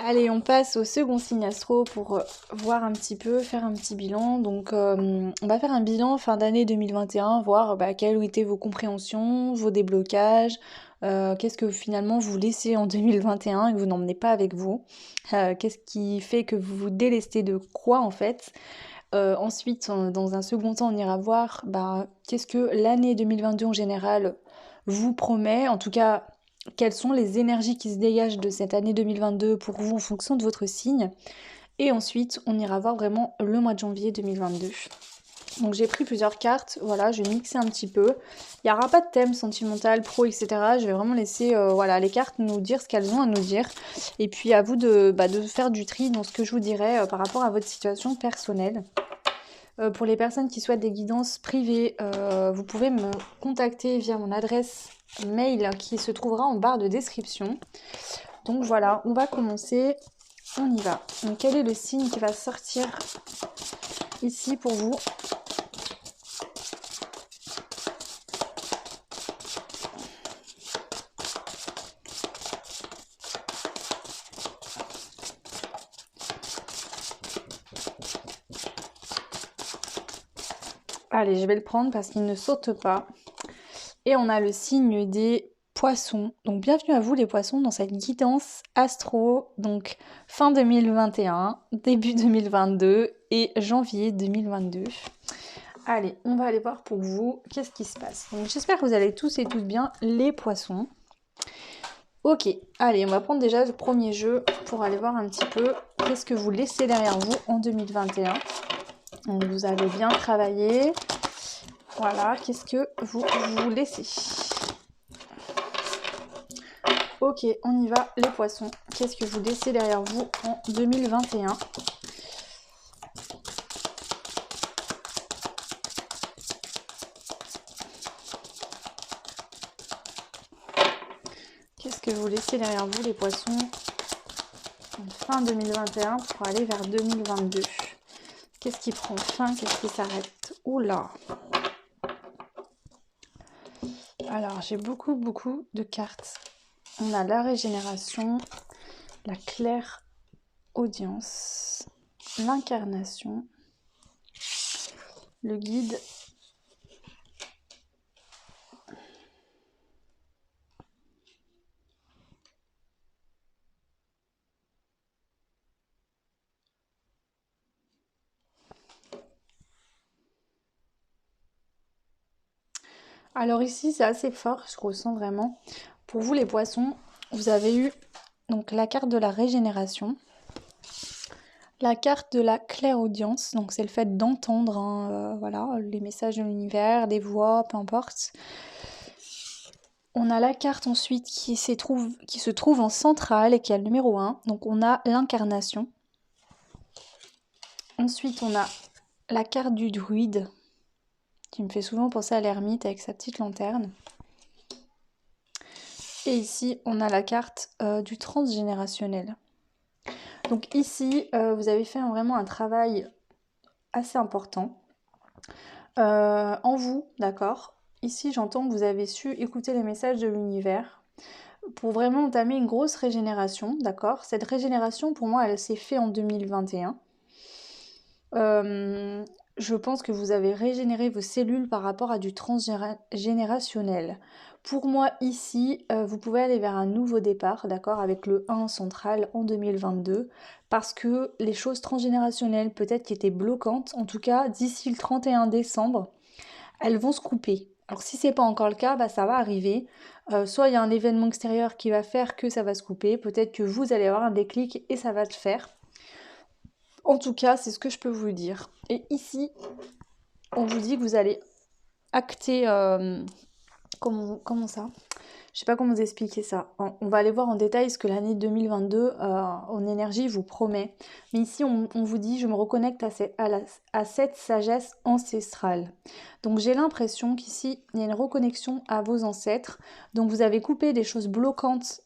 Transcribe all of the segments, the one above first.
Allez, on passe au second signe astro pour voir un petit peu, faire un petit bilan. Donc, on va faire un bilan fin d'année 2021, voir quelles ont été vos compréhensions, vos déblocages, qu'est-ce que finalement vous laissez en 2021 et que vous n'emmenez pas avec vous. Qu'est-ce qui fait que vous vous délestez de quoi en fait. Ensuite, dans un second temps, on ira voir qu'est-ce que l'année 2022 en général vous promet. En tout cas, quelles sont les énergies qui se dégagent de cette année 2022 pour vous en fonction de votre signe. Et ensuite, on ira voir vraiment le mois de janvier 2022. Donc j'ai pris plusieurs cartes, voilà, je vais mixer un petit peu. Il n'y aura pas de thème sentimental, pro, etc. Je vais vraiment laisser les cartes nous dire ce qu'elles ont à nous dire. Et puis à vous de faire du tri dans ce que je vous dirai par rapport à votre situation personnelle. Pour les personnes qui souhaitent des guidances privées, vous pouvez me contacter via mon adresse mail qui se trouvera en barre de description. Donc voilà, on va commencer, on y va. Donc quel est le signe qui va sortir ici pour vous? Allez, je vais le prendre parce qu'il ne saute pas. Et on a le signe des poissons. Donc bienvenue à vous les poissons dans cette guidance astro. Donc fin 2021, début 2022 et janvier 2022. Allez, on va aller voir pour vous qu'est-ce qui se passe. Donc j'espère que vous allez tous et toutes bien les poissons. Ok, allez, on va prendre déjà le premier jeu pour aller voir un petit peu qu'est-ce que vous laissez derrière vous en 2021. Donc vous avez bien travaillé. Voilà, qu'est-ce que vous laissez? Ok, on y va, les poissons. Qu'est-ce que vous laissez derrière vous en 2021? Qu'est-ce que vous laissez derrière vous, les poissons, en fin 2021 pour aller vers 2022? Qu'est-ce qui prend fin? Qu'est-ce qui s'arrête? Oula! Alors, j'ai beaucoup de cartes. On a la régénération, la claire audience, l'incarnation, le guide. Alors ici, c'est assez fort, je ressens vraiment. Pour vous, les poissons, vous avez eu donc la carte de la régénération, la carte de la clairaudience, donc c'est le fait d'entendre voilà, les messages de l'univers, des voix, peu importe. On a la carte ensuite qui se trouve en centrale et qui est le numéro 1, donc on a l'incarnation. Ensuite, on a la carte du druide, qui me fait souvent penser à l'ermite avec sa petite lanterne. Et ici, on a la carte du transgénérationnel. Donc ici, vous avez fait vraiment un travail assez important en vous, d'accord? Ici, j'entends que vous avez su écouter les messages de l'univers pour vraiment entamer une grosse régénération, d'accord? Cette régénération, pour moi, elle s'est faite en 2021. Je pense que vous avez régénéré vos cellules par rapport à du transgénérationnel. Pour moi, ici, vous pouvez aller vers un nouveau départ, d'accord, avec le 1 central en 2022, parce que les choses transgénérationnelles, peut-être qui étaient bloquantes, en tout cas, d'ici le 31 décembre, elles vont se couper. Alors si c'est pas encore le cas, ça va arriver. Soit il y a un événement extérieur qui va faire que ça va se couper, peut-être que vous allez avoir un déclic et ça va le faire. En tout cas, c'est ce que je peux vous dire. Et ici, on vous dit que vous allez acter... comment ça? Je sais pas comment vous expliquer ça. On va aller voir en détail ce que l'année 2022 en énergie vous promet. Mais ici, on vous dit, je me reconnecte à cette sagesse ancestrale. Donc j'ai l'impression qu'ici, il y a une reconnexion à vos ancêtres. Donc vous avez coupé des choses bloquantes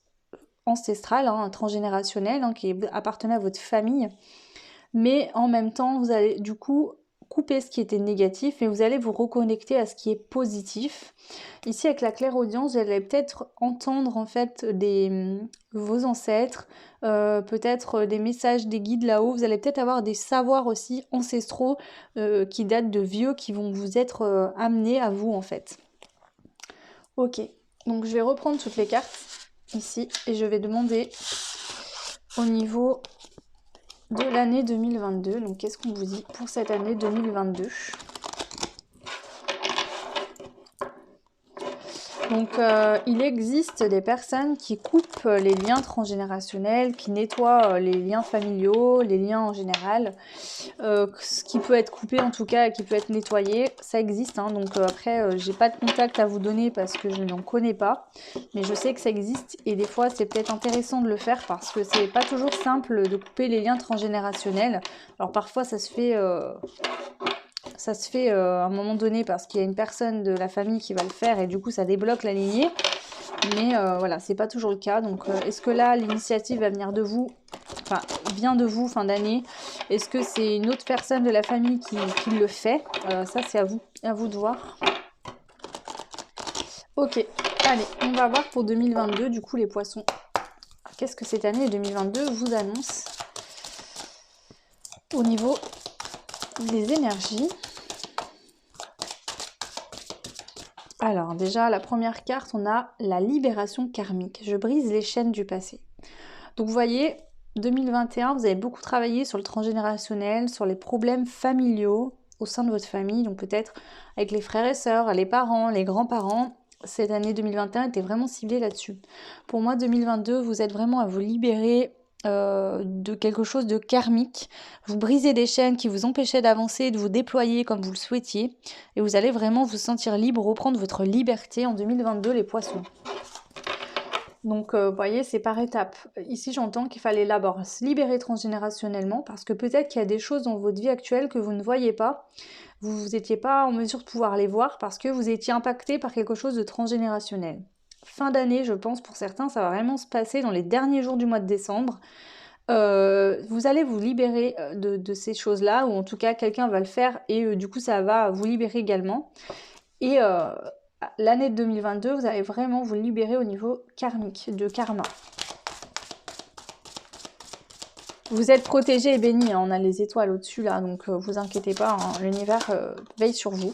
ancestrales, transgénérationnelles, qui appartenaient à votre famille. Mais en même temps, vous allez du coup couper ce qui était négatif et vous allez vous reconnecter à ce qui est positif. Ici, avec la clairaudience, vous allez peut-être entendre en fait vos ancêtres, peut-être des messages des guides là-haut. Vous allez peut-être avoir des savoirs aussi ancestraux qui datent de vieux, qui vont vous être amenés à vous en fait. Ok, donc je vais reprendre toutes les cartes ici et je vais demander au niveau de l'année 2022. Donc qu'est-ce qu'on vous dit pour cette année 2022 ? Donc il existe des personnes qui coupent les liens transgénérationnels, qui nettoient les liens familiaux, les liens en général. Ce qui peut être coupé en tout cas, qui peut être nettoyé, ça existe. Hein, donc après, j'ai pas de contact à vous donner parce que je n'en connais pas. Mais je sais que ça existe et des fois c'est peut-être intéressant de le faire parce que c'est pas toujours simple de couper les liens transgénérationnels. Alors parfois ça se fait à un moment donné parce qu'il y a une personne de la famille qui va le faire et du coup ça débloque la lignée. Mais voilà, c'est pas toujours le cas. Donc est-ce que là l'initiative va venir de vous, enfin vient de vous fin d'année? Est-ce que c'est une autre personne de la famille qui le fait? Ça c'est à vous de voir. Ok, allez, on va voir pour 2022 du coup les poissons. Qu'est-ce que cette année 2022 vous annonce au niveau des énergies? Alors déjà, la première carte, on a la libération karmique. Je brise les chaînes du passé. Donc vous voyez, 2021, vous avez beaucoup travaillé sur le transgénérationnel, sur les problèmes familiaux au sein de votre famille, donc peut-être avec les frères et sœurs, les parents, les grands-parents. Cette année 2021 était vraiment ciblée là-dessus. Pour moi, 2022, vous êtes vraiment à vous libérer de quelque chose de karmique. Vous brisez des chaînes qui vous empêchaient d'avancer et de vous déployer comme vous le souhaitiez. Et vous allez vraiment vous sentir libre, reprendre votre liberté en 2022, les poissons. Donc, vous voyez, c'est par étapes. Ici, j'entends qu'il fallait d'abord se libérer transgénérationnellement parce que peut-être qu'il y a des choses dans votre vie actuelle que vous ne voyez pas. Vous n'étiez pas en mesure de pouvoir les voir parce que vous étiez impacté par quelque chose de transgénérationnel. Fin d'année, je pense, pour certains, ça va vraiment se passer dans les derniers jours du mois de décembre. Vous allez vous libérer de ces choses-là, ou en tout cas, quelqu'un va le faire et du coup, ça va vous libérer également. Et l'année de 2022, vous allez vraiment vous libérer au niveau karmique, de karma. Vous êtes protégés et bénis, hein, on a les étoiles au-dessus là, donc vous inquiétez pas, hein, l'univers veille sur vous.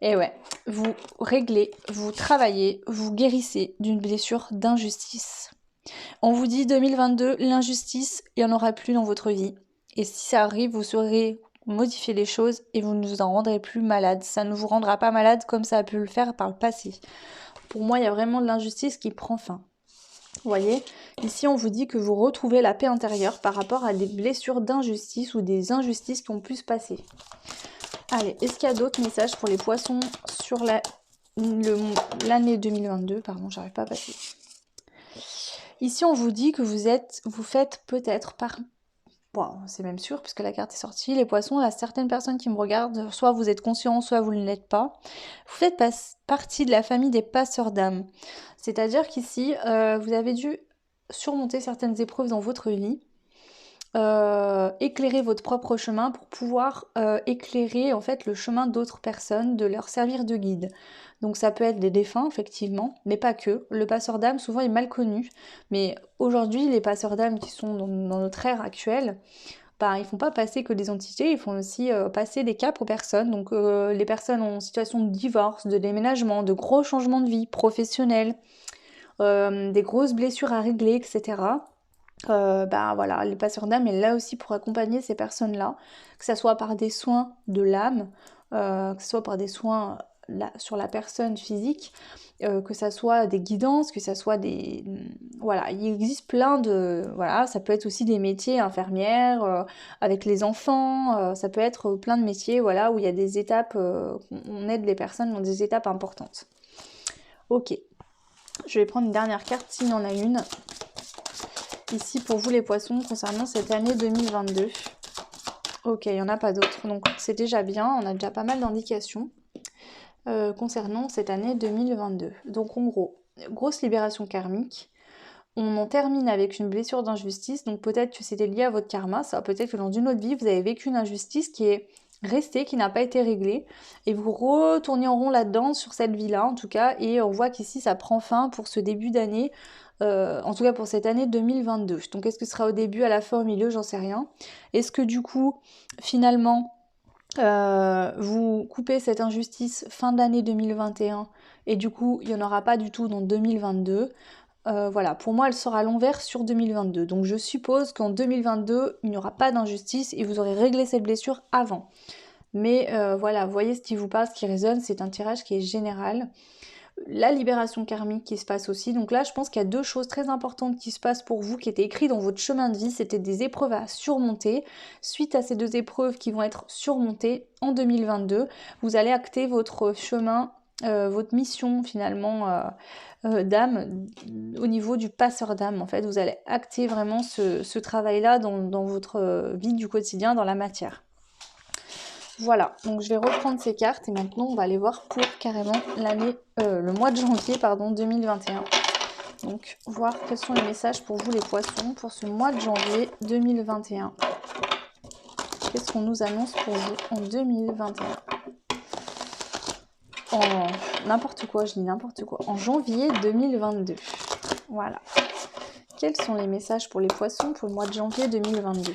Et ouais, vous réglez, vous travaillez, vous guérissez d'une blessure d'injustice. On vous dit 2022, l'injustice, il n'y en aura plus dans votre vie. Et si ça arrive, vous saurez modifier les choses et vous ne vous en rendrez plus malade. Ça ne vous rendra pas malade comme ça a pu le faire par le passé. Pour moi, il y a vraiment de l'injustice qui prend fin. Vous voyez, ici on vous dit que vous retrouvez la paix intérieure par rapport à des blessures d'injustice ou des injustices qui ont pu se passer. Allez, est-ce qu'il y a d'autres messages pour les poissons sur l'année 2022 ? Pardon, j'arrive pas à passer. Ici, on vous dit que vous faites peut-être bon, c'est même sûr, puisque la carte est sortie. Les poissons, il y a certaines personnes qui me regardent, soit vous êtes conscient, soit vous ne l'êtes pas. Vous faites partie de la famille des passeurs d'âme. C'est-à-dire qu'ici, vous avez dû surmonter certaines épreuves dans votre vie, éclairer votre propre chemin pour pouvoir éclairer en fait le chemin d'autres personnes, de leur servir de guide. Donc ça peut être des défunts effectivement, mais pas que. Le passeur d'âme souvent est mal connu, mais aujourd'hui les passeurs d'âme qui sont dans notre ère actuelle, ils font pas passer que des entités, ils font aussi passer des caps aux personnes. Donc les personnes en situation de divorce, de déménagement, de gros changements de vie professionnels, des grosses blessures à régler, etc. Voilà, les passeurs d'âme est là aussi pour accompagner ces personnes-là, que ce soit par des soins de l'âme, que ce soit par des soins sur la personne physique, que ça soit des guidances, que ça soit des... Voilà, il existe plein de... Voilà, ça peut être aussi des métiers infirmières, avec les enfants, ça peut être plein de métiers, voilà, où il y a des étapes, on aide les personnes dans des étapes importantes. Ok, je vais prendre une dernière carte s'il y en a une. Ici pour vous les poissons concernant cette année 2022. Ok, il n'y en a pas d'autres, donc c'est déjà bien, on a déjà pas mal d'indications concernant cette année 2022. Donc en gros, grosse libération karmique, on en termine avec une blessure d'injustice, donc peut-être que c'était lié à votre karma, ça peut-être que dans une autre vie vous avez vécu une injustice qui est resté, qui n'a pas été réglé, et vous retournez en rond là-dedans sur cette vie-là en tout cas, et on voit qu'ici ça prend fin pour ce début d'année, en tout cas pour cette année 2022. Donc est-ce que ce sera au début, à la fin, au milieu, j'en sais rien. Est-ce que du coup, finalement, vous coupez cette injustice fin d'année 2021 et du coup il n'y en aura pas du tout dans 2022. Voilà, pour moi elle sera à l'envers sur 2022. Donc je suppose qu'en 2022 il n'y aura pas d'injustice et vous aurez réglé cette blessure avant. Mais voilà, voyez ce qui vous parle, ce qui résonne, c'est un tirage qui est général. La libération karmique qui se passe aussi. Donc là, je pense qu'il y a deux choses très importantes qui se passent pour vous, qui étaient écrites dans votre chemin de vie. C'était des épreuves à surmonter. Suite à ces deux épreuves qui vont être surmontées en 2022, vous allez acter votre chemin, votre mission finalement d'âme au niveau du passeur d'âme. En fait, vous allez acter vraiment ce travail-là dans votre vie du quotidien, dans la matière. Voilà, donc je vais reprendre ces cartes et maintenant on va aller voir pour carrément le mois de janvier 2021. Donc voir quels sont les messages pour vous les poissons pour ce mois de janvier 2021. Qu'est-ce qu'on nous annonce pour vous en 2021? En n'importe quoi, je dis n'importe quoi. En janvier 2022. Voilà. Quels sont les messages pour les poissons pour le mois de janvier 2022?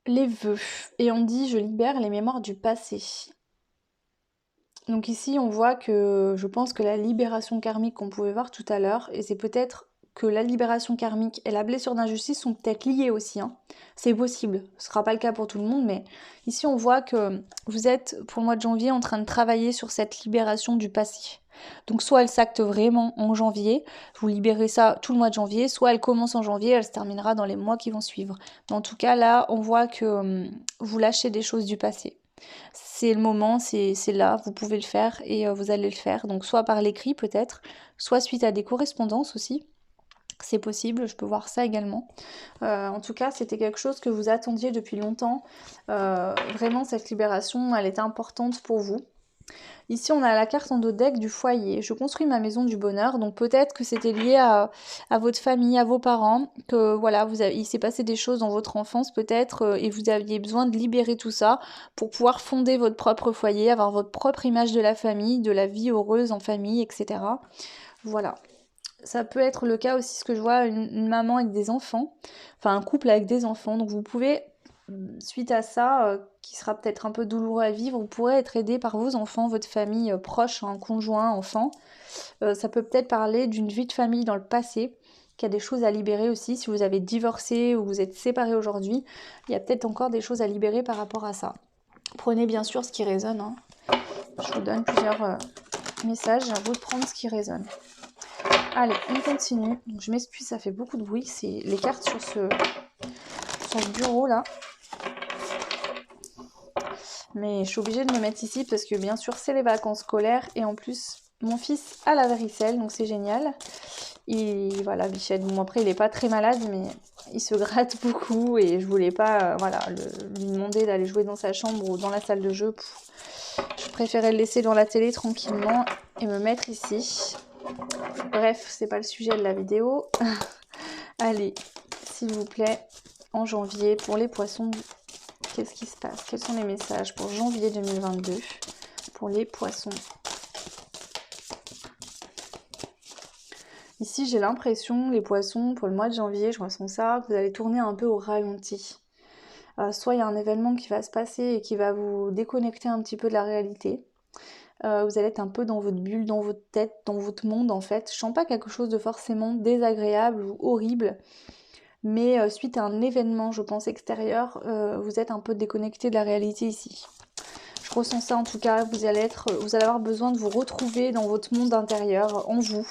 Les vœux. Et on dit je libère les mémoires du passé. Donc ici on voit que je pense que la libération karmique qu'on pouvait voir tout à l'heure, et c'est peut-être que la libération karmique et la blessure d'injustice sont peut-être liées aussi. Hein. C'est possible, ce ne sera pas le cas pour tout le monde, mais ici on voit que vous êtes pour le mois de janvier en train de travailler sur cette libération du passé. Donc soit elle s'acte vraiment en janvier, vous libérez ça tout le mois de janvier, soit elle commence en janvier, elle se terminera dans les mois qui vont suivre. Mais en tout cas là, on voit que vous lâchez des choses du passé. C'est le moment, c'est là, vous pouvez le faire et vous allez le faire. Donc soit par l'écrit peut-être, soit suite à des correspondances aussi. C'est possible, je peux voir ça également. En tout cas, c'était quelque chose que vous attendiez depuis longtemps. Vraiment, cette libération, elle était importante pour vous. Ici, on a la carte en dos de deck du foyer. Je construis ma maison du bonheur. Donc peut-être que c'était lié à votre famille, à vos parents, que voilà, il s'est passé des choses dans votre enfance peut-être et vous aviez besoin de libérer tout ça pour pouvoir fonder votre propre foyer, avoir votre propre image de la famille, de la vie heureuse en famille, etc. Voilà. Ça peut être le cas aussi, ce que je vois, une maman avec des enfants, enfin un couple avec des enfants. Donc vous pouvez, suite à ça, qui sera peut-être un peu douloureux à vivre, vous pourrez être aidé par vos enfants, votre famille proche, un conjoint, enfant. Ça peut peut-être parler d'une vie de famille dans le passé, qu'il y a des choses à libérer aussi. Si vous avez divorcé ou vous êtes séparés aujourd'hui, il y a peut-être encore des choses à libérer par rapport à ça. Prenez bien sûr ce qui résonne. Hein. Je vous donne plusieurs messages, à vous de prendre ce qui résonne. Allez, on continue. Donc, je m'excuse, ça fait beaucoup de bruit. C'est les cartes sur ce bureau là. Mais je suis obligée de me mettre ici parce que bien sûr c'est les vacances scolaires et en plus mon fils a la varicelle, donc c'est génial. Et voilà, Bichette, bon après il est pas très malade mais il se gratte beaucoup et je voulais pas lui demander d'aller jouer dans sa chambre ou dans la salle de jeu. Je préférais le laisser dans la télé tranquillement et me mettre ici. Bref, c'est pas le sujet de la vidéo. Allez, s'il vous plaît, en janvier pour les poissons. Qu'est-ce qui se passe? Quels sont les messages pour janvier 2022 pour les poissons? Ici, j'ai l'impression, les poissons, pour le mois de janvier, je ressens ça, que vous allez tourner un peu au ralenti. Soit il y a un événement qui va se passer et qui va vous déconnecter un petit peu de la réalité. Vous allez être un peu dans votre bulle, dans votre tête, dans votre monde en fait. Je sens pas quelque chose de forcément désagréable ou horrible. Mais suite à un événement, je pense, extérieur, vous êtes un peu déconnecté de la réalité ici. Je ressens ça en tout cas, vous allez avoir besoin de vous retrouver dans votre monde intérieur, en vous.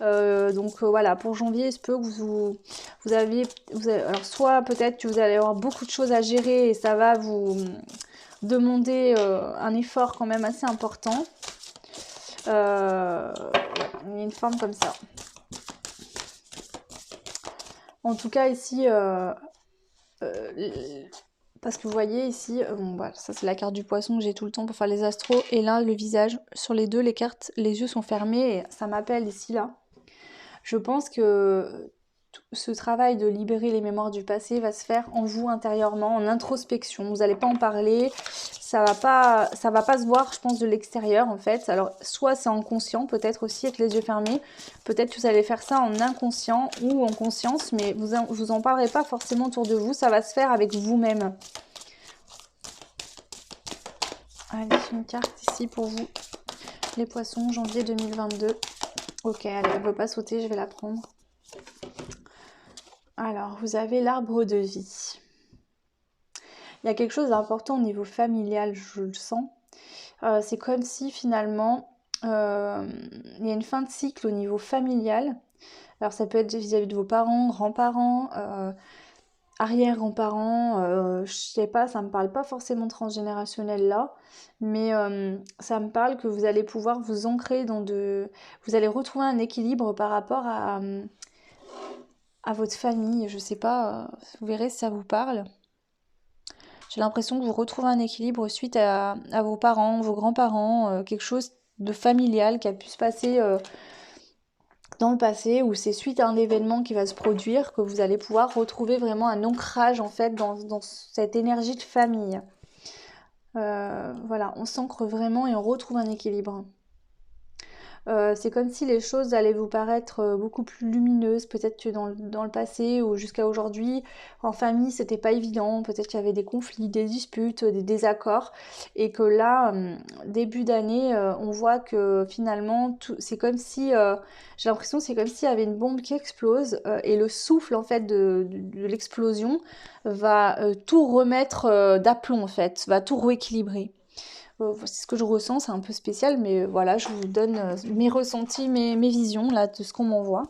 Donc voilà, pour janvier, il se peut que alors soit peut-être que vous allez avoir beaucoup de choses à gérer et ça va vous demander un effort quand même assez important. Il y a une forme comme ça. En tout cas ici, Parce que vous voyez ici, bon, voilà, ça c'est la carte du poisson que j'ai tout le temps pour faire les astros. Et là, le visage, sur les deux, les cartes, les yeux sont fermés et ça m'appelle ici, là. Je pense que ce travail de libérer les mémoires du passé va se faire en vous intérieurement, en introspection. Vous n'allez pas en parler, ça va pas se voir, je pense, de l'extérieur en fait. Alors soit c'est en conscient, peut-être aussi avec les yeux fermés, peut-être que vous allez faire ça en inconscient ou en conscience, mais vous en parlerez pas forcément autour de vous, ça va se faire avec vous-même. Allez, une carte ici pour vous, les poissons, janvier 2022. Ok, allez, elle ne veut pas sauter, je vais la prendre. Alors, vous avez l'arbre de vie. Il y a quelque chose d'important au niveau familial, je le sens. C'est comme si finalement, il y a une fin de cycle au niveau familial. Alors ça peut être vis-à-vis de vos parents, grands-parents, arrière-grands-parents, je sais pas, ça me parle pas forcément transgénérationnel là, mais ça me parle que vous allez pouvoir vous ancrer dans vous allez retrouver un équilibre par rapport à votre famille, je sais pas, vous verrez si ça vous parle. J'ai l'impression que vous retrouvez un équilibre suite à vos parents, vos grands-parents, quelque chose de familial qui a pu se passer dans le passé, ou c'est suite à un événement qui va se produire que vous allez pouvoir retrouver vraiment un ancrage en fait dans cette énergie de famille. Voilà, on s'ancre vraiment et on retrouve un équilibre. C'est comme si les choses allaient vous paraître beaucoup plus lumineuses, peut-être que dans le passé ou jusqu'à aujourd'hui, en famille, c'était pas évident, peut-être qu'il y avait des conflits, des disputes, des désaccords, et que là, début d'année, on voit que finalement, c'est comme si, j'ai l'impression que c'est comme s'il y avait une bombe qui explose, et le souffle en fait de l'explosion va tout remettre d'aplomb en fait, va tout rééquilibrer. C'est ce que je ressens, c'est un peu spécial, mais voilà, je vous donne mes ressentis, mes visions là de ce qu'on m'envoie.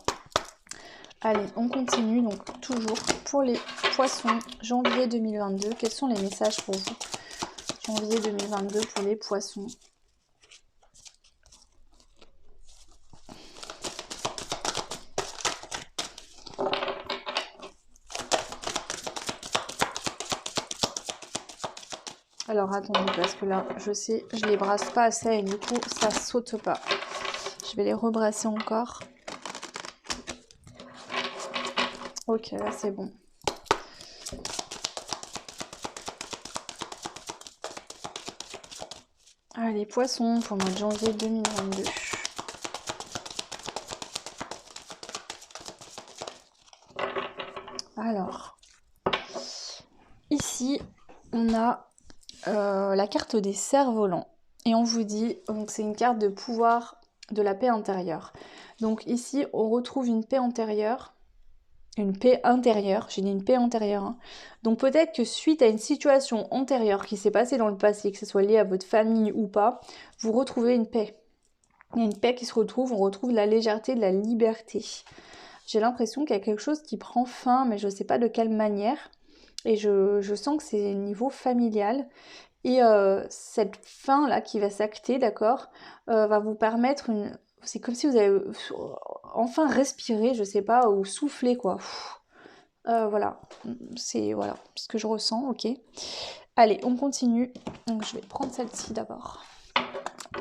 Allez, on continue donc toujours pour les poissons, janvier 2022. Quels sont les messages pour vous, janvier 2022 pour les poissons? Alors attendez, parce que là, je sais, je les brasse pas assez et du coup, ça saute pas. Je vais les rebrasser encore. Ok, là c'est bon. Allez, poissons pour le mois de janvier 2022. Alors, ici, on a la carte des cerfs-volants. Et on vous dit, donc c'est une carte de pouvoir, de la paix intérieure. Donc ici, on retrouve une paix antérieure. Une paix intérieure, j'ai dit une paix antérieure. Hein. Donc peut-être que suite à une situation antérieure qui s'est passée dans le passé, que ce soit lié à votre famille ou pas, vous retrouvez une paix. Il y a une paix qui se retrouve, on retrouve la légèreté, de la liberté. J'ai l'impression qu'il y a quelque chose qui prend fin, mais je ne sais pas de quelle manière. Et je sens que c'est niveau familial. Et cette fin là qui va s'acter, d'accord, va vous permettre une... C'est comme si vous avez enfin respiré, je sais pas, ou soufflé quoi. Voilà, c'est voilà ce que je ressens, ok. Allez, on continue. Donc je vais prendre celle-ci d'abord.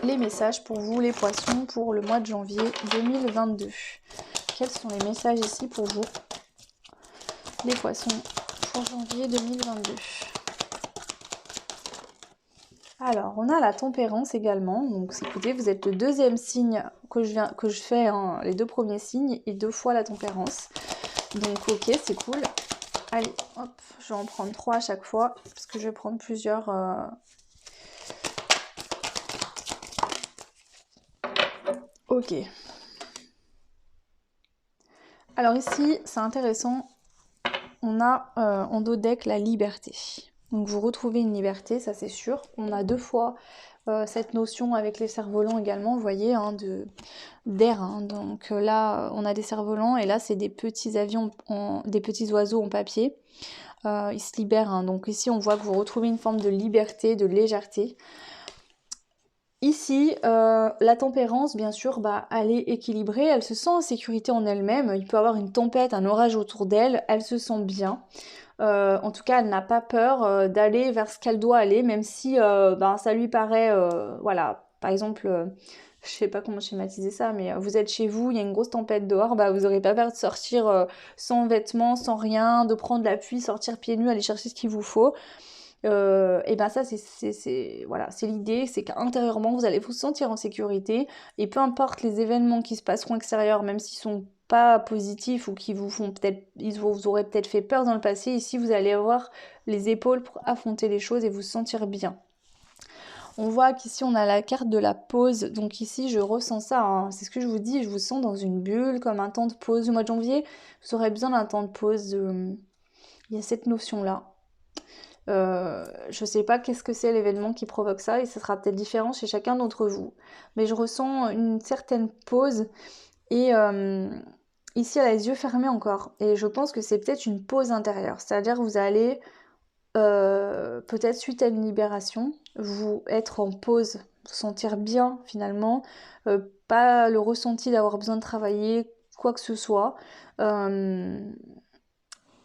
Les messages pour vous, les poissons, pour le mois de janvier 2022. Quels sont les messages ici pour vous, les poissons, pour janvier 2022? Alors, on a la tempérance également. Donc, écoutez, vous êtes le deuxième signe que je fais, hein, les deux premiers signes, et 2 fois la tempérance. Donc, ok, c'est cool. Allez, hop, je vais en prendre 3 à chaque fois, parce que je vais prendre plusieurs... Ok. Alors ici, c'est intéressant. On a en dos deck la liberté. Donc vous retrouvez une liberté, ça c'est sûr. On a 2 fois cette notion avec les cerfs-volants également, vous voyez, hein, d'air. Hein. Donc là, on a des cerfs-volants et là, c'est des petits avions, des petits oiseaux en papier. Ils se libèrent. Hein. Donc ici, on voit que vous retrouvez une forme de liberté, de légèreté. Ici, la tempérance, bien sûr, elle est équilibrée, elle se sent en sécurité en elle-même. Il peut y avoir une tempête, un orage autour d'elle, elle se sent bien. En tout cas, elle n'a pas peur d'aller vers ce qu'elle doit aller, même si ben, ça lui paraît, voilà, par exemple, je sais pas comment schématiser ça, mais vous êtes chez vous, il y a une grosse tempête dehors, bah vous aurez pas peur de sortir sans vêtements, sans rien, de prendre l'appui, sortir pieds nus, aller chercher ce qu'il vous faut. Et ben ça voilà, c'est l'idée, c'est qu'intérieurement vous allez vous sentir en sécurité et peu importe les événements qui se passeront extérieurs, même s'ils sont pas positifs ou qui vous font peut-être, vous auraient peut-être fait peur dans le passé, ici vous allez avoir les épaules pour affronter les choses et vous sentir bien. On voit qu'ici on a la carte de la pause, donc ici je ressens ça, hein. C'est ce que je vous dis, je vous sens dans une bulle, comme un temps de pause. Le mois de janvier, vous aurez besoin d'un temps de pause, il y a cette notion-là. Je sais pas qu'est-ce que c'est l'événement qui provoque ça et ça sera peut-être différent chez chacun d'entre vous. Mais je ressens une certaine pause et ici elle a les yeux fermés encore. Et je pense que c'est peut-être une pause intérieure. C'est-à-dire que vous allez peut-être suite à une libération, vous être en pause, vous sentir bien finalement, pas le ressenti d'avoir besoin de travailler quoi que ce soit. Euh,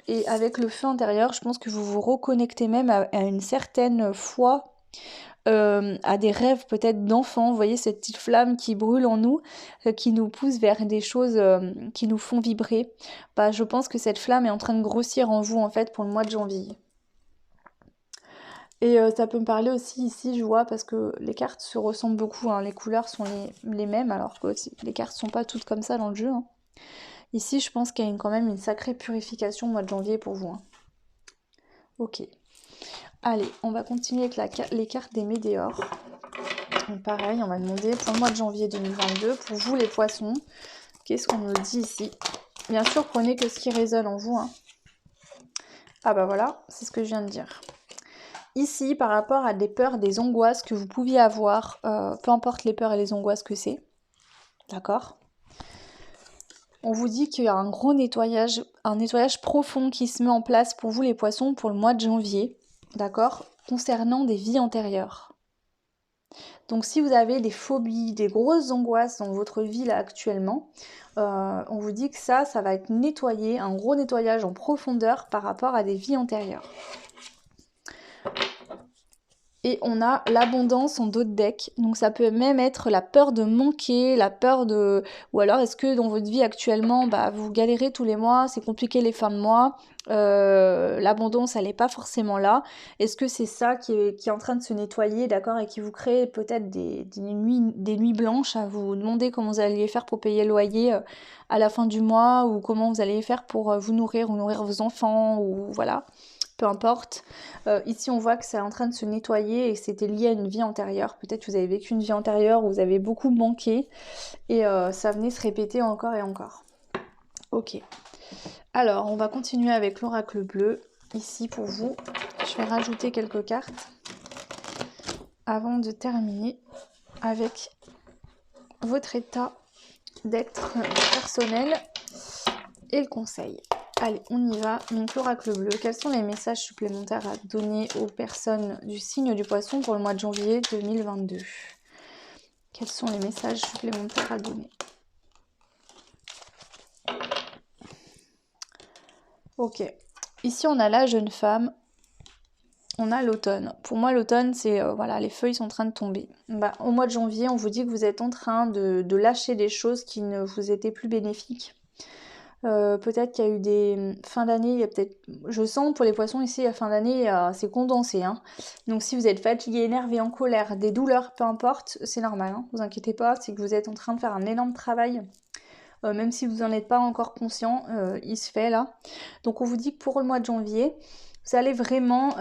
et avec le feu intérieur, je pense que vous vous reconnectez même à une certaine foi, à des rêves peut-être d'enfants. Vous voyez cette petite flamme qui brûle en nous, qui nous pousse vers des choses qui nous font vibrer. Bah, je pense que cette flamme est en train de grossir en vous en fait pour le mois de janvier. Et ça peut me parler aussi ici, je vois, parce que les cartes se ressemblent beaucoup, hein, les couleurs sont les mêmes, alors que les cartes sont pas toutes comme ça dans le jeu, hein. Ici, je pense qu'il y a quand même une sacrée purification au mois de janvier pour vous, hein. Ok. Allez, on va continuer avec les cartes des météores. Donc pareil, on va demander pour le mois de janvier 2022, pour vous les poissons, qu'est-ce qu'on nous dit ici? Bien sûr, prenez que ce qui résonne en vous, hein. Ah bah voilà, c'est ce que je viens de dire. Ici, par rapport à des peurs, des angoisses que vous pouviez avoir, peu importe les peurs et les angoisses que c'est, d'accord? On vous dit qu'il y a un gros nettoyage, un nettoyage profond qui se met en place pour vous les poissons pour le mois de janvier, d'accord? Concernant des vies antérieures. Donc si vous avez des phobies, des grosses angoisses dans votre vie là actuellement, on vous dit que ça va être nettoyé, un gros nettoyage en profondeur par rapport à des vies antérieures. Et on a l'abondance en dos de deck. Donc ça peut même être la peur de manquer, la peur de... Ou alors est-ce que dans votre vie actuellement, bah, vous galérez tous les mois, c'est compliqué les fins de mois, l'abondance elle n'est pas forcément là. Est-ce que c'est ça qui est en train de se nettoyer, d'accord, et qui vous crée peut-être des nuits blanches à vous demander comment vous allez faire pour payer le loyer à la fin du mois, ou comment vous allez faire pour vous nourrir ou nourrir vos enfants, ou voilà, peu importe. Ici, on voit que c'est en train de se nettoyer et que c'était lié à une vie antérieure. Peut-être que vous avez vécu une vie antérieure où vous avez beaucoup manqué et ça venait se répéter encore et encore. Ok. Alors, on va continuer avec l'oracle bleu. Ici, pour vous, je vais rajouter quelques cartes avant de terminer avec votre état d'être personnel et le conseil. Allez, on y va. Donc l'oracle bleu, quels sont les messages supplémentaires à donner aux personnes du signe du poisson pour le mois de janvier 2022? Quels sont les messages supplémentaires à donner? Ok. Ici, on a la jeune femme. On a l'automne. Pour moi, l'automne, c'est... voilà, les feuilles sont en train de tomber. Bah, au mois de janvier, on vous dit que vous êtes en train de lâcher des choses qui ne vous étaient plus bénéfiques. Peut-être qu'il y a eu des fins d'année, il y a peut-être, je sens pour les poissons ici, la fin d'année, c'est condensé, hein. Donc si vous êtes fatigué, énervé, en colère, des douleurs, peu importe, c'est normal, hein. Vous inquiétez pas, c'est que vous êtes en train de faire un énorme travail, même si vous n'en êtes pas encore conscient, il se fait là. Donc on vous dit que pour le mois de janvier, vous allez vraiment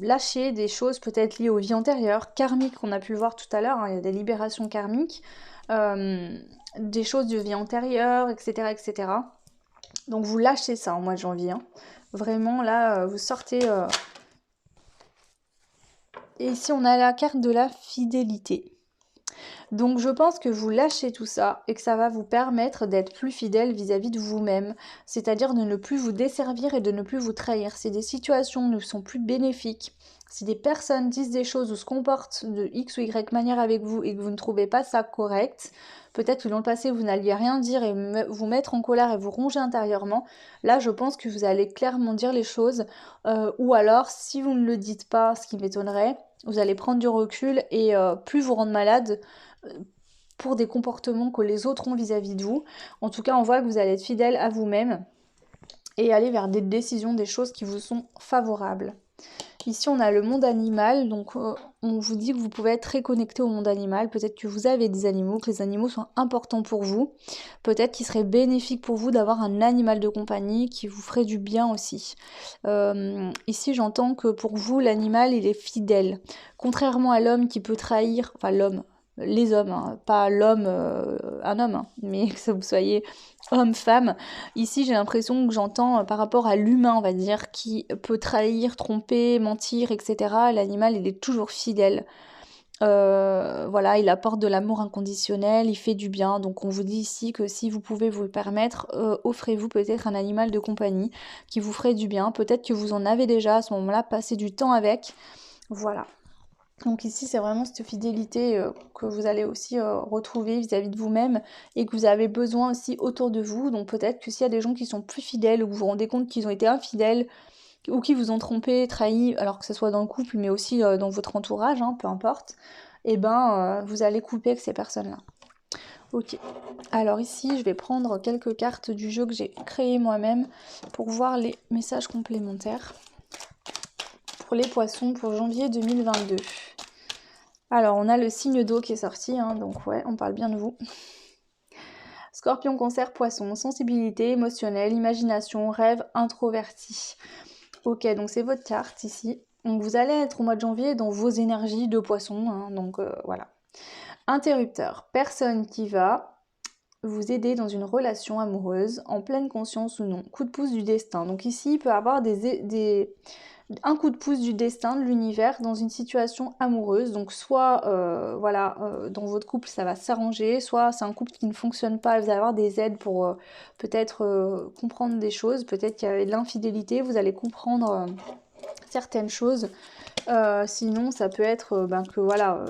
lâcher des choses peut-être liées aux vies antérieures, karmiques, qu'on a pu le voir tout à l'heure, hein, il y a des libérations karmiques, des choses de vie antérieure, etc., etc. Donc vous lâchez ça en mois de janvier, hein. Vraiment là, vous sortez... Et ici on a la carte de la fidélité. Donc je pense que vous lâchez tout ça et que ça va vous permettre d'être plus fidèle vis-à-vis de vous-même, c'est-à-dire de ne plus vous desservir et de ne plus vous trahir. Si des situations ne sont plus bénéfiques, si des personnes disent des choses ou se comportent de X ou Y manière avec vous et que vous ne trouvez pas ça correct, peut-être que dans le passé vous n'alliez rien dire et vous mettre en colère et vous ronger intérieurement, là je pense que vous allez clairement dire les choses, ou alors si vous ne le dites pas, ce qui m'étonnerait, vous allez prendre du recul et plus vous rendre malade pour des comportements que les autres ont vis-à-vis de vous. En tout cas, on voit que vous allez être fidèle à vous-même et aller vers des décisions, des choses qui vous sont favorables. Ici, on a le monde animal, donc on vous dit que vous pouvez être très connecté au monde animal. Peut-être que vous avez des animaux, que les animaux sont importants pour vous. Peut-être qu'il serait bénéfique pour vous d'avoir un animal de compagnie qui vous ferait du bien aussi. Ici, j'entends que pour vous, l'animal, il est fidèle. Contrairement à l'homme qui peut trahir, enfin l'homme, les hommes, hein, pas l'homme, un homme, hein, mais que vous soyez homme, femme. Ici, j'ai l'impression que j'entends par rapport à l'humain, on va dire, qui peut trahir, tromper, mentir, etc. L'animal, il est toujours fidèle. Voilà, il apporte de l'amour inconditionnel, il fait du bien. Donc on vous dit ici que si vous pouvez vous le permettre, offrez-vous peut-être un animal de compagnie qui vous ferait du bien. Peut-être que vous en avez déjà à ce moment-là, passez du temps avec. Voilà. Donc ici, c'est vraiment cette fidélité que vous allez aussi retrouver vis-à-vis de vous-même et que vous avez besoin aussi autour de vous. Donc peut-être que s'il y a des gens qui sont plus fidèles ou vous vous rendez compte qu'ils ont été infidèles ou qui vous ont trompé, trahi, alors que ce soit dans le couple mais aussi dans votre entourage, hein, peu importe, et ben vous allez couper avec ces personnes-là. Ok. Alors ici, je vais prendre quelques cartes du jeu que j'ai créé moi-même pour voir les messages complémentaires pour les poissons pour janvier 2022. Alors, on a le signe d'eau qui est sorti, hein, donc ouais, on parle bien de vous. Scorpion, Cancer, Poisson, sensibilité émotionnelle, imagination, rêve, introverti. Ok, donc c'est votre carte ici. Donc vous allez être au mois de janvier dans vos énergies de poisson, hein, donc voilà. Interrupteur, personne qui va vous aider dans une relation amoureuse, en pleine conscience ou non. Coup de pouce du destin. Donc ici, il peut y avoir un coup de pouce du destin, de l'univers, dans une situation amoureuse. Donc soit, voilà, dans votre couple, ça va s'arranger, soit c'est un couple qui ne fonctionne pas, vous allez avoir des aides pour peut-être comprendre des choses, peut-être qu'il y a de l'infidélité, vous allez comprendre certaines choses. Sinon, ça peut être que voilà,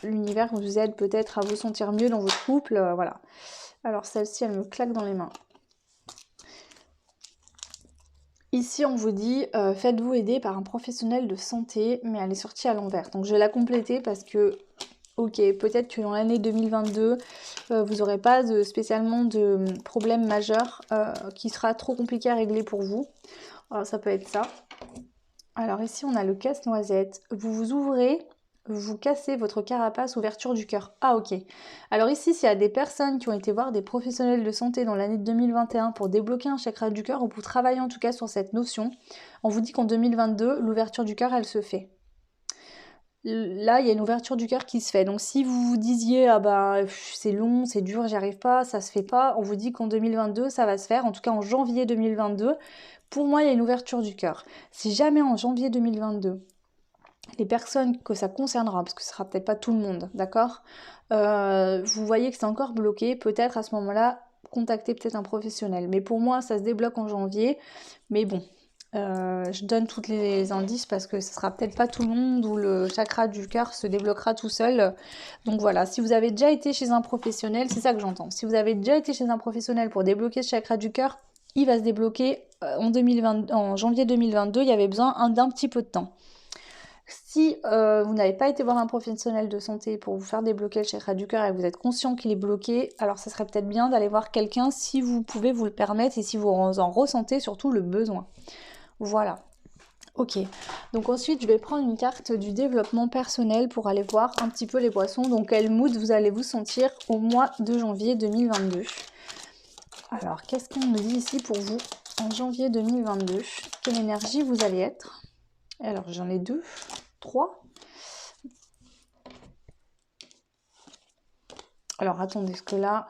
l'univers vous aide peut-être à vous sentir mieux dans votre couple, voilà. Alors celle-ci, elle me claque dans les mains. Ici, on vous dit, faites-vous aider par un professionnel de santé, mais elle est sortie à l'envers. Donc je vais la compléter parce que, ok, peut-être que dans l'année 2022, vous n'aurez pas spécialement de problème majeur qui sera trop compliqué à régler pour vous. Alors ça peut être ça. Alors ici, on a le casse-noisette. Vous vous ouvrez, vous cassez votre carapace, ouverture du cœur. Ah ok. Alors ici, s'il y a des personnes qui ont été voir des professionnels de santé dans l'année 2021 pour débloquer un chakra du cœur ou pour travailler en tout cas sur cette notion, on vous dit qu'en 2022, l'ouverture du cœur, elle se fait. Là, il y a une ouverture du cœur qui se fait. Donc si vous vous disiez, ah bah c'est long, c'est dur, j'y arrive pas, ça se fait pas, on vous dit qu'en 2022, ça va se faire, en tout cas en janvier 2022. Pour moi, il y a une ouverture du cœur. Si jamais en janvier 2022, les personnes que ça concernera, parce que ce sera peut-être pas tout le monde, d'accord, vous voyez que c'est encore bloqué, peut-être à ce moment-là, contactez peut-être un professionnel. Mais pour moi, ça se débloque en janvier. Mais bon, je donne tous les indices parce que ce sera peut-être pas tout le monde où le chakra du cœur se débloquera tout seul. Donc voilà, si vous avez déjà été chez un professionnel, c'est ça que j'entends. Si vous avez déjà été chez un professionnel pour débloquer ce chakra du cœur, il va se débloquer en janvier 2022. Il y avait besoin d'un petit peu de temps. Si vous n'avez pas été voir un professionnel de santé pour vous faire débloquer le chakra du cœur et que vous êtes conscient qu'il est bloqué, alors ça serait peut-être bien d'aller voir quelqu'un si vous pouvez vous le permettre et si vous en ressentez surtout le besoin. Voilà. Ok, donc ensuite je vais prendre une carte du développement personnel pour aller voir un petit peu les poissons. Donc quel mood vous allez vous sentir au mois de janvier 2022. Alors qu'est-ce qu'on me dit ici pour vous en janvier 2022? Quelle énergie vous allez être? Alors j'en ai 2, 3. Alors attendez, parce que là,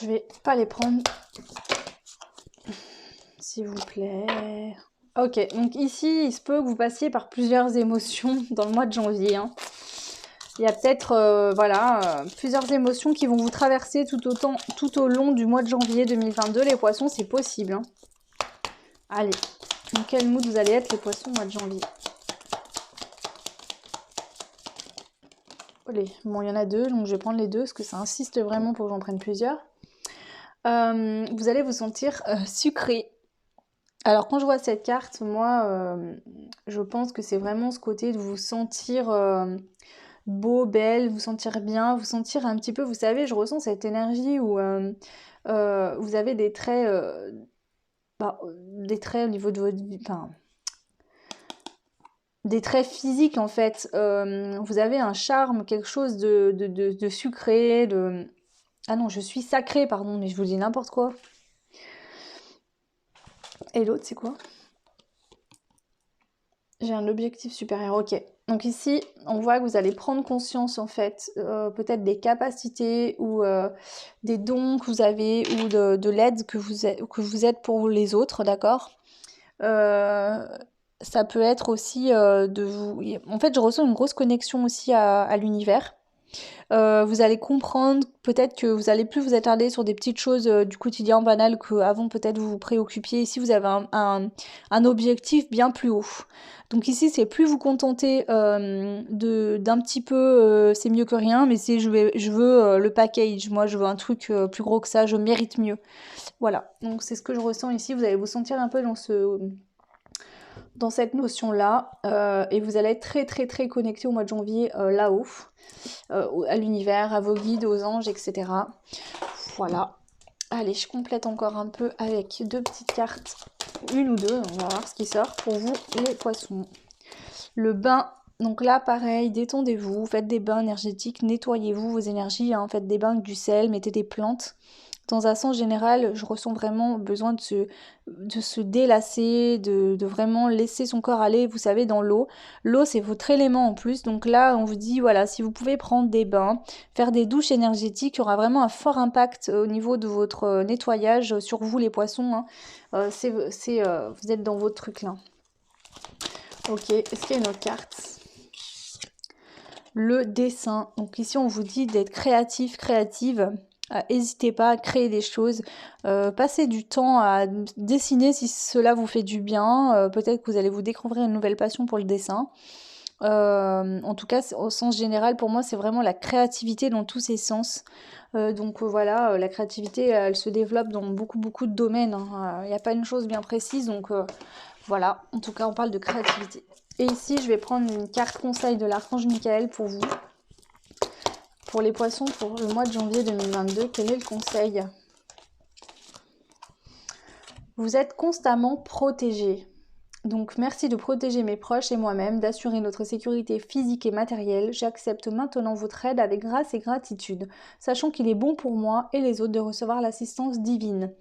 je vais pas les prendre. S'il vous plaît. Ok, donc ici, il se peut que vous passiez par plusieurs émotions dans le mois de janvier. Hein. Il y a peut-être voilà, plusieurs émotions qui vont vous traverser tout au long du mois de janvier 2022. Les poissons, c'est possible. Hein. Allez, dans quel mood vous allez être les poissons au mois de janvier? Allez, bon, il y en a deux, donc je vais prendre les deux parce que ça insiste vraiment pour que j'en prenne plusieurs. Vous allez vous sentir sucré. Alors quand je vois cette carte, moi, je pense que c'est vraiment ce côté de vous sentir beau, belle, vous sentir bien, vous sentir un petit peu, vous savez, je ressens cette énergie où vous avez des traits au niveau de votre vie, enfin, des traits physiques en fait. Vous avez un charme, quelque chose de sucré, de... Ah non, je suis sacrée, pardon, mais je vous dis n'importe quoi. Et l'autre, c'est quoi? J'ai un objectif supérieur, ok. Donc ici, on voit que vous allez prendre conscience en fait, peut-être des capacités ou des dons que vous avez ou de l'aide que vous êtes pour les autres, d'accord? Ça peut être aussi de vous... En fait, je ressens une grosse connexion aussi à l'univers. Vous allez comprendre peut-être que vous allez plus vous attarder sur des petites choses du quotidien banal qu'avant peut-être vous vous préoccupiez. Ici, vous avez un objectif bien plus haut. Donc ici, c'est plus vous contenter d'un petit peu c'est mieux que rien, mais c'est je veux le package. Moi, je veux un truc plus gros que ça, je mérite mieux. Voilà, donc c'est ce que je ressens ici. Vous allez vous sentir un peu dans cette notion-là et vous allez être très très très connecté au mois de janvier là-haut. À l'univers, à vos guides, aux anges, etc. Voilà. Allez, je complète encore un peu avec deux petites cartes, une ou deux, on va voir ce qui sort pour vous les poissons. Le bain, donc là pareil, détendez-vous, faites des bains énergétiques, nettoyez-vous vos énergies, hein, faites des bains avec du sel, mettez des plantes. Dans un sens général, je ressens vraiment besoin de se délasser, de vraiment laisser son corps aller, vous savez, dans l'eau. L'eau, c'est votre élément en plus. Donc là, on vous dit, voilà, si vous pouvez prendre des bains, faire des douches énergétiques, il y aura vraiment un fort impact au niveau de votre nettoyage sur vous, les poissons. Hein. Vous êtes dans votre truc là. Ok, est-ce qu'il y a une autre carte? Le dessin. Donc ici, on vous dit d'être créatif, créative. N'hésitez pas à créer des choses, passez du temps à dessiner si cela vous fait du bien, peut-être que vous allez vous découvrir une nouvelle passion pour le dessin. En tout cas, au sens général, pour moi, c'est vraiment la créativité dans tous ses sens. Donc voilà, la créativité, elle se développe dans beaucoup, beaucoup de domaines. Hein. Il n'y a pas une chose bien précise, donc voilà, en tout cas, on parle de créativité. Et ici, je vais prendre une carte conseil de l'archange Michael pour vous. Pour les poissons, pour le mois de janvier 2022, quel est le conseil? Vous êtes constamment protégés. Donc merci de protéger mes proches et moi-même, d'assurer notre sécurité physique et matérielle. J'accepte maintenant votre aide avec grâce et gratitude, sachant qu'il est bon pour moi et les autres de recevoir l'assistance divine.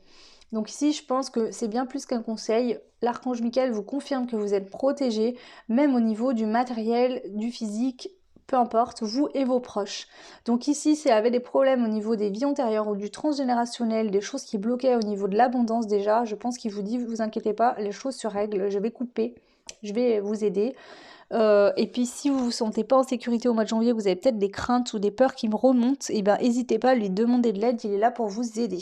Donc ici, je pense que c'est bien plus qu'un conseil. L'archange Michael vous confirme que vous êtes protégés, même au niveau du matériel, du physique, peu importe, vous et vos proches. Donc ici, s'il y avait des problèmes au niveau des vies antérieures ou du transgénérationnel, des choses qui bloquaient au niveau de l'abondance déjà, je pense qu'il vous dit, vous inquiétez pas, les choses se règlent, je vais couper, je vais vous aider. Et puis si vous vous sentez pas en sécurité au mois de janvier, vous avez peut-être des craintes ou des peurs qui me remontent, et ben n'hésitez pas à lui demander de l'aide, il est là pour vous aider.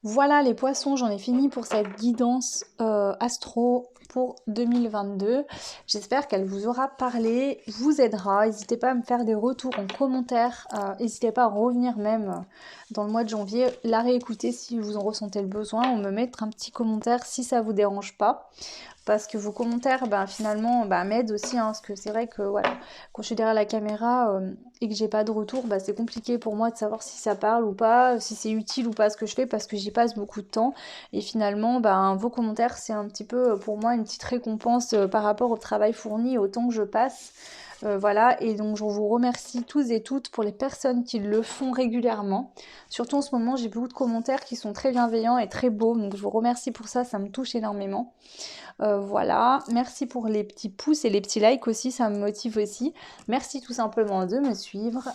Voilà les poissons, j'en ai fini pour cette guidance astro pour 2022. J'espère qu'elle vous aura parlé, vous aidera. N'hésitez pas à me faire des retours en commentaire. N'hésitez pas à revenir même dans le mois de janvier, la réécouter si vous en ressentez le besoin ou me mettre un petit commentaire si ça vous dérange pas. Parce que vos commentaires, finalement, m'aident aussi. Hein, parce que c'est vrai que voilà, quand je suis derrière la caméra et que j'ai pas de retour, c'est compliqué pour moi de savoir si ça parle ou pas, si c'est utile ou pas ce que je fais, parce que j'y passe beaucoup de temps. Et finalement, vos commentaires, c'est un petit peu pour moi une petite récompense par rapport au travail fourni, au temps que je passe. Voilà, et donc je vous remercie tous et toutes pour les personnes qui le font régulièrement. Surtout en ce moment, j'ai beaucoup de commentaires qui sont très bienveillants et très beaux, donc je vous remercie pour ça, ça me touche énormément. Voilà, merci pour les petits pouces et les petits likes aussi, ça me motive aussi. Merci tout simplement de me suivre.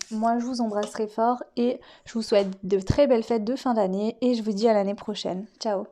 Moi, je vous embrasse très fort et je vous souhaite de très belles fêtes de fin d'année et je vous dis à l'année prochaine. Ciao!